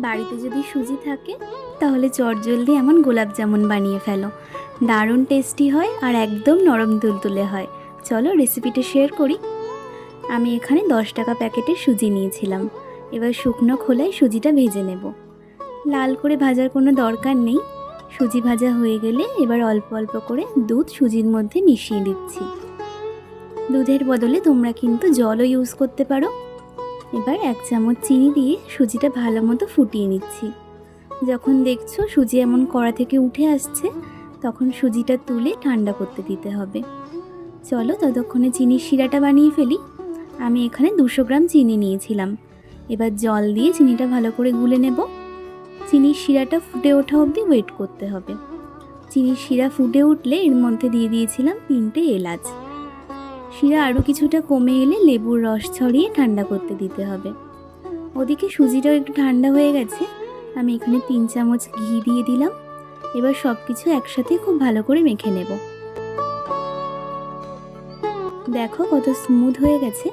বাড়িতে যদি সুজি থাকে তাহলে চটজলদি এমন গোলাপ জামুন বানিয়ে ফেলো। দারুণ টেস্টি হয় আর একদম নরম তুলতুলে হয়। চলো রেসিপিটা শেয়ার করি। আমি এখানে 10 টাকা প্যাকেটের সুজি নিয়েছিলাম। এবার শুকনো খোলায় সুজিটা ভেজে নেব। লাল করে ভাজার কোনো দরকার নেই। সুজি ভাজা হয়ে গেলে এবার অল্প অল্প করে দুধ সুজির মধ্যে মিশিয়ে দিচ্ছি। দুধের বদলে তোমরা কিন্তু জলও ইউজ করতে পারো। এবার 1 চামচ চিনি দিয়ে সুজিটা ভালো মতো ফুটিয়ে নিচ্ছি। যখন দেখছো সুজি এমন কড়া থেকে উঠে আসছে তখন সুজিটা তুলে ঠান্ডা করতে দিতে হবে। চলো ততক্ষণে চিনির শিরাটা বানিয়ে ফেলি। আমি এখানে 200 গ্রাম চিনি নিয়েছিলাম। এবার জল দিয়ে চিনিটা ভালো করে গুলে নেব। চিনির শিরাটা ফুটে ওঠা অবধি ওয়েট করতে হবে। চিনির শিরা ফুটে উঠলে এর মধ্যে দিয়ে দিয়েছিলাম 3টে এলাচ। শিরা আরও কিছুটা কমে এলে লেবুর রস ছড়িয়ে ঠান্ডা করতে দিতে হবে। ওদিকে সুজিটাও একটু ঠান্ডা হয়ে গেছে। আমি এখানে 3 চামচ ঘি দিয়ে দিলাম। এবার সব কিছু একসাথে খুব ভালো করে মেখে নেব। দেখো কত স্মুথ হয়ে গেছে।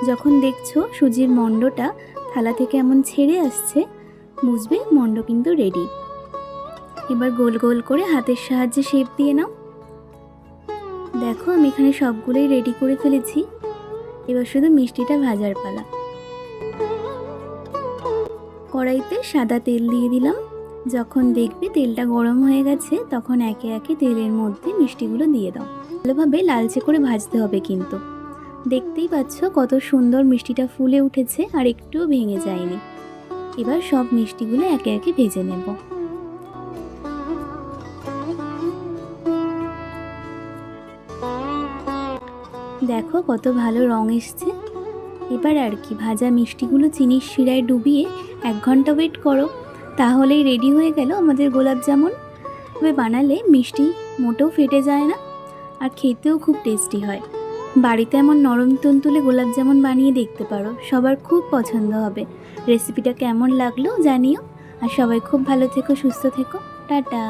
যখন দেখছো সুজির মণ্ডটা থালা থেকে এমন ছেড়ে আসছে বুঝবে মণ্ড কিন্তু রেডি। এবার গোল গোল করে হাতের সাহায্যে শেপ দিয়ে নাও। দেখো আমি এখানে সবগুলোই রেডি করে ফেলেছি। এবার শুধু মিষ্টিটা ভাজার পালা। কড়াইতে সাদা তেল দিয়ে দিলাম। যখন দেখবে তেলটা গরম হয়ে গেছে তখন একে একে তেলের মধ্যে মিষ্টিগুলো দিয়ে দাও। ভালোভাবে লালচে করে ভাজতে হবে কিন্তু। দেখতেই পাচ্ছ কত সুন্দর মিষ্টিটা ফুলে উঠেছে আর একটুও ভেঙে যায়নি। এবার সব মিষ্টিগুলো একে একে ভেজে নেব। দেখো কত ভালো রং এসছে। এবার আর কি ভাজা মিষ্টিগুলো চিনির শিরায় ডুবিয়ে 1 ঘন্টা ওয়েট করো। তাহলেই রেডি হয়ে গেল আমাদের গোলাপ জামুন। তবে বানালে মিষ্টি মোটেও ফেটে যায় না আর খেতেও খুব টেস্টি হয়। বাড়িতে এমন নরম তুলতুলে গোলাপ জামুন বানিয়ে দেখতে পারো, সবার খুব পছন্দ হবে। রেসিপিটা কেমন লাগলো জানিও। আর সবাই খুব ভালো থেকো, সুস্থ থেকো। টাটা।